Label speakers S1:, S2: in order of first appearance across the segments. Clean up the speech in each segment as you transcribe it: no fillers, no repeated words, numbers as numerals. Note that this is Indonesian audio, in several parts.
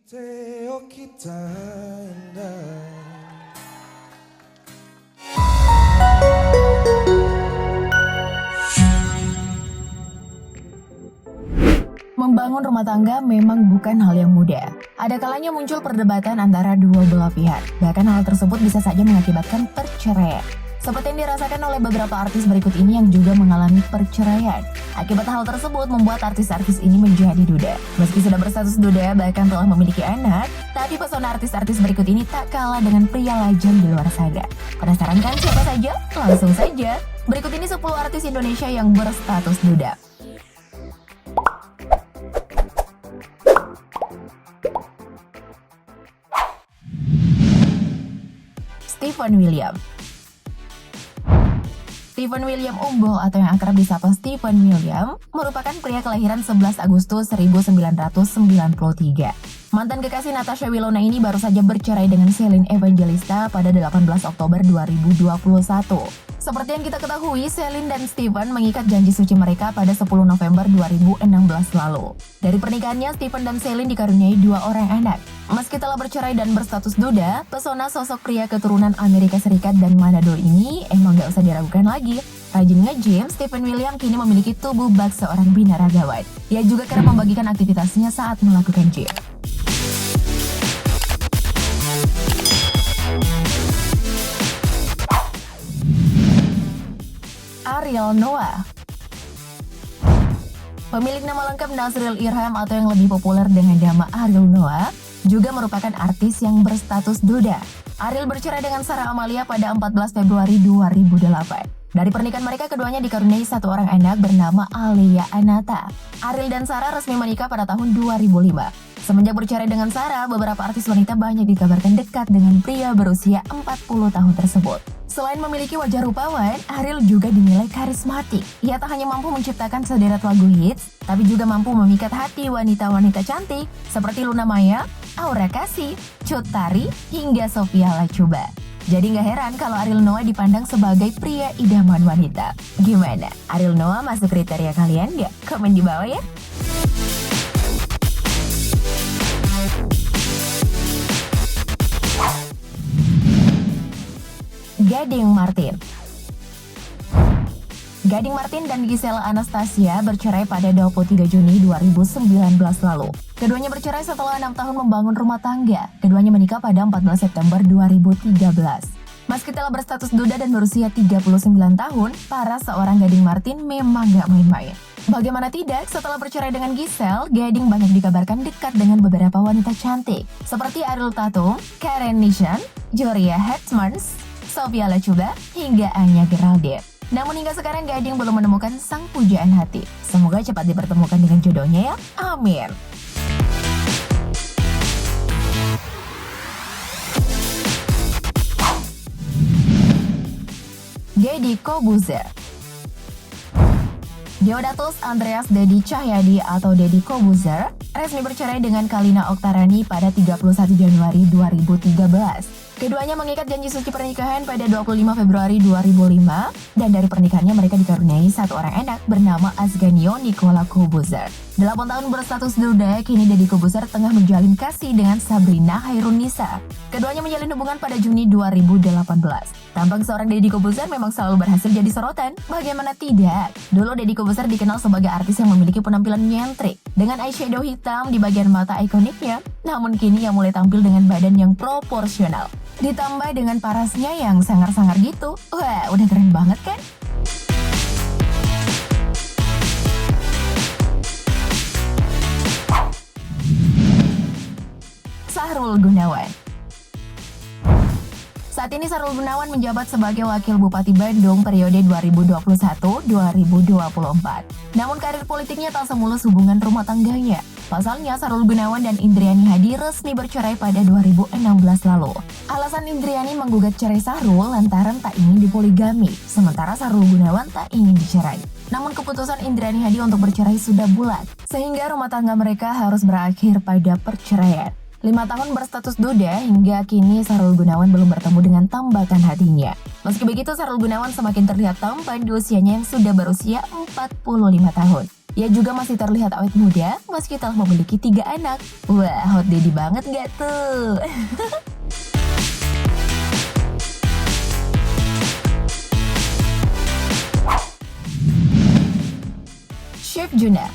S1: Teo kita indah.
S2: Membangun rumah tangga memang bukan hal yang mudah. Ada kalanya muncul perdebatan antara dua belah pihak. Bahkan hal tersebut bisa saja mengakibatkan perceraian. Seperti yang dirasakan oleh beberapa artis berikut ini yang juga mengalami perceraian. Akibat hal tersebut membuat artis-artis ini menjadi duda. Meski sudah berstatus duda bahkan telah memiliki anak, tapi pesona artis-artis berikut ini tak kalah dengan pria lajang di luar sana. Penasaran kan siapa saja? Langsung saja. Berikut ini 10 artis Indonesia yang berstatus duda. Stephen William. Stephen William Umbul atau yang akrab disapa Stephen William merupakan pria kelahiran 11 Agustus 1993. Mantan kekasih Natasha Wilona ini baru saja bercerai dengan Celine Evangelista pada 18 Oktober 2021. Seperti yang kita ketahui, Celine dan Stephen mengikat janji suci mereka pada 10 November 2016 lalu. Dari pernikahannya, Stephen dan Celine dikaruniai 2 orang anak. Meski telah bercerai dan berstatus duda, pesona sosok pria keturunan Amerika Serikat dan Manado ini emang gak usah diragukan lagi. Rajin nge-gym, Stephen William kini memiliki tubuh bak seorang binaragawan. Ia juga kerap membagikan aktivitasnya saat melakukan gym. Ariel Noah. Pemilik nama lengkap Nazril Irham atau yang lebih populer dengan nama Ariel Noah juga merupakan artis yang berstatus duda. Ariel bercerai dengan Sarah Amalia pada 14 Februari 2008. Dari pernikahan mereka, keduanya dikaruniai 1 orang anak bernama Alia Anata. Ariel dan Sarah resmi menikah pada tahun 2005. Semenjak bercerai dengan Sarah, beberapa artis wanita banyak dikabarkan dekat dengan pria berusia 40 tahun tersebut. Selain memiliki wajah rupawan, Ariel juga dinilai karismatik. Ia tak hanya mampu menciptakan sederet lagu hits, tapi juga mampu memikat hati wanita-wanita cantik seperti Luna Maya, Aura Kasih, Cut Tari, hingga Sophia Latjuba. Jadi gak heran kalau Ariel Noah dipandang sebagai pria idaman wanita. Gimana? Ariel Noah masuk kriteria kalian gak? Komen di bawah ya. Gading Martin. Gading Martin dan Gisela Anastasia bercerai pada 23 Juni 2019 lalu. Keduanya bercerai setelah 6 tahun membangun rumah tangga. Keduanya menikah pada 14 September 2013. Meski telah berstatus duda dan berusia 39 tahun, para seorang Gading Martin memang gak main-main. Bagaimana tidak, setelah bercerai dengan Giselle, Gading banyak dikabarkan dekat dengan beberapa wanita cantik, seperti Ariel Tatum, Karen Nishan, Joria Hetmans, Sophia Latjuba, hingga Anya Geraldine. Namun hingga sekarang Gading belum menemukan sang pujaan hati. Semoga cepat dipertemukan dengan jodohnya ya. Amin. Deddy Corbuzier. Deodatus Andreas Deddy Cahyadi atau Deddy Corbuzier resmi bercerai dengan Kalina Oktarani pada 31 Januari 2013. Keduanya mengikat janji suci pernikahan pada 25 Februari 2005 dan dari pernikahannya mereka dikaruniai 1 orang anak bernama Asganio Nicola Corbuzier. 8 tahun berstatus duda, kini Deddy Corbuzier tengah menjalin kasih dengan Sabrina Hairunisa. Keduanya menjalin hubungan pada Juni 2018. Tampang seorang Deddy Corbuzier memang selalu berhasil jadi sorotan. Bagaimana tidak? Dulu Deddy Corbuzier dikenal sebagai artis yang memiliki penampilan nyentrik dengan eyeshadow hitam di bagian mata ikoniknya. Namun kini ia mulai tampil dengan badan yang proporsional. Ditambah dengan parasnya yang sangar-sangar gitu. Wah, udah keren banget kan? Sahrul Gunawan. Saat ini Sahrul Gunawan menjabat sebagai Wakil Bupati Bandung periode 2021-2024. Namun karir politiknya tak semulus hubungan rumah tangganya. Pasalnya, Sahrul Gunawan dan Indriani Hadi resmi bercerai pada 2016 lalu. Alasan Indriani menggugat cerai Sahrul lantaran tak ingin dipoligami, sementara Sahrul Gunawan tak ingin dicerai. Namun keputusan Indriani Hadi untuk bercerai sudah bulat, sehingga rumah tangga mereka harus berakhir pada perceraian. 5 tahun berstatus duda, hingga kini Sahrul Gunawan belum bertemu dengan tambatan hatinya. Meski begitu, Sahrul Gunawan semakin terlihat tampan di usianya yang sudah berusia 45 tahun. Ia juga masih terlihat awet muda meski telah memiliki 3 anak. Wah, hot daddy banget gak tuh? Chef Juna.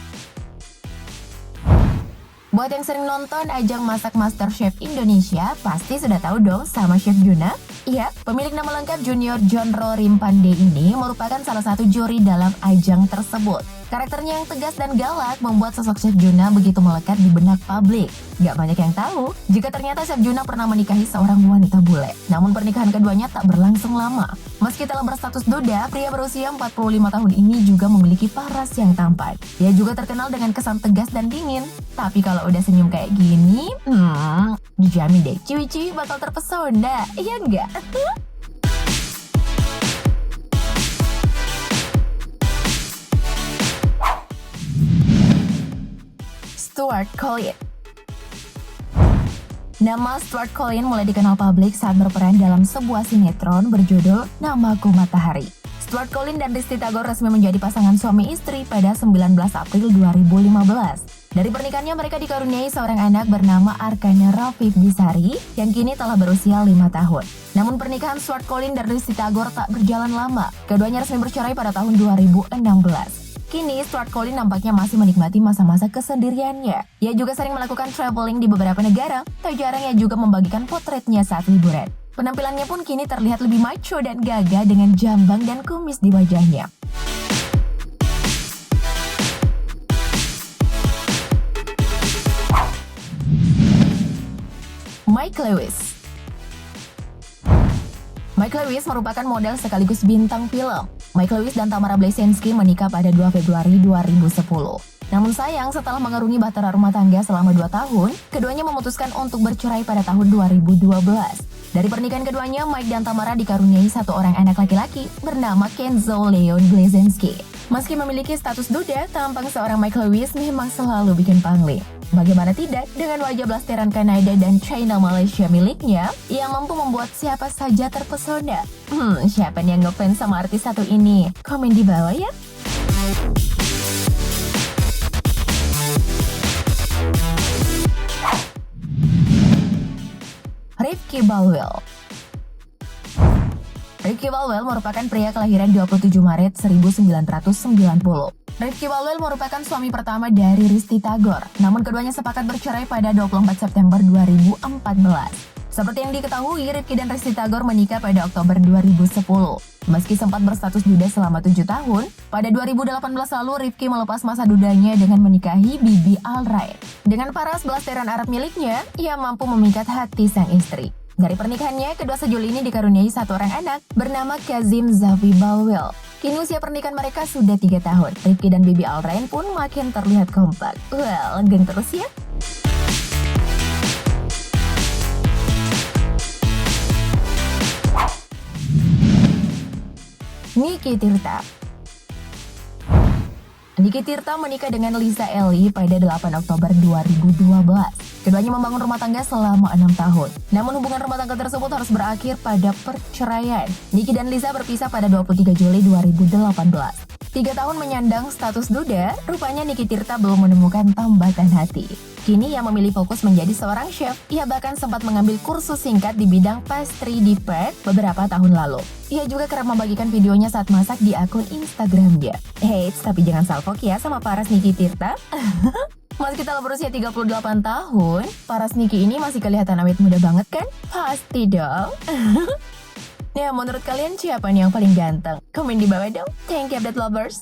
S2: Buat yang sering nonton ajang masak MasterChef Indonesia, pasti sudah tahu dong sama Chef Juna. Iya, pemilik nama lengkap Junior John Rorim Pandey ini merupakan salah satu juri dalam ajang tersebut. Karakternya yang tegas dan galak membuat sosok Chef Juna begitu melekat di benak publik. Gak banyak yang tahu jika ternyata Chef Juna pernah menikahi seorang wanita bule. Namun pernikahan keduanya tak berlangsung lama. Meski telah berstatus duda, pria berusia 45 tahun ini juga memiliki paras yang tampan. Ia juga terkenal dengan kesan tegas dan dingin. Tapi kalau udah senyum kayak gini, dijamin deh ciwi-ciwi bakal terpesona. Iya enggak? Stuart Collin. Nama Stuart Collin mulai dikenal publik saat berperan dalam sebuah sinetron berjudul Namaku Matahari. Stuart Collin dan Risty Tagor resmi menjadi pasangan suami istri pada 19 April 2015. Dari pernikahannya mereka dikaruniai seorang anak bernama Arkana Rafif Bisari yang kini telah berusia 5 tahun. Namun pernikahan Stuart Collin dan Risty Tagor tak berjalan lama. Keduanya resmi bercerai pada tahun 2016. Kini, Stuart Collin nampaknya masih menikmati masa-masa kesendiriannya. Ia juga sering melakukan traveling di beberapa negara, tak jarang ia juga membagikan potretnya saat liburan. Penampilannya pun kini terlihat lebih macho dan gagah dengan jambang dan kumis di wajahnya. Mike Lewis. Mike Lewis merupakan model sekaligus bintang film. Mike Lewis dan Tamara Bleszinski menikah pada 2 Februari 2010. Namun sayang, setelah mengarungi bahtera rumah tangga selama 2 tahun, keduanya memutuskan untuk bercerai pada tahun 2012. Dari pernikahan keduanya, Mike dan Tamara dikaruniai satu orang anak laki-laki bernama Kenzo Leon Bleszinski. Meski memiliki status duda, tampang seorang Mike Lewis memang selalu bikin pangling. Bagaimana tidak, dengan wajah blasteran Kanada dan China Malaysia miliknya, ia mampu membuat siapa saja terpesona. Siapa nih yang ngefans sama artis satu ini? Komen di bawah ya. Rifky Balwell. Rifky Balwell merupakan pria kelahiran 27 Maret 1990. Rifky Balwell merupakan suami pertama dari Risty Tagor, namun keduanya sepakat bercerai pada 24 September 2014. Seperti yang diketahui, Rifky dan Risty Tagor menikah pada Oktober 2010. Meski sempat berstatus duda selama 7 tahun, pada 2018 lalu Rifky melepas masa dudanya dengan menikahi Bibi Alright. Dengan paras blasteran Arab miliknya, ia mampu memikat hati sang istri. Dari pernikahannya, kedua sejoli ini dikaruniai satu orang anak bernama Kazim Zafi Balwell. Kini usia pernikahan mereka sudah 3 tahun. Rifky dan Bibi Alrain pun makin terlihat kompak. Well, geng terus ya. Niki Tirta. Niki Tirta menikah dengan Lisa Ellie pada 8 Oktober 2012. Keduanya membangun rumah tangga selama 6 tahun. Namun hubungan rumah tangga tersebut harus berakhir pada perceraian. Niki dan Lisa berpisah pada 23 Juli 2018. 3 tahun menyandang status duda, rupanya Niki Tirta belum menemukan tambatan hati. Kini ia memilih fokus menjadi seorang chef. Ia bahkan sempat mengambil kursus singkat di bidang pastry di Perth beberapa tahun lalu. Ia juga kerap membagikan videonya saat masak di akun Instagramnya. Eits, tapi jangan salfok ya sama paras Niki Tirta. Meski telah berusia 38 tahun, paras Niki ini masih kelihatan awet muda banget kan? Pasti dong. Ya, menurut kalian siapa nih yang paling ganteng? Komen di bawah dong. Thank you, update lovers.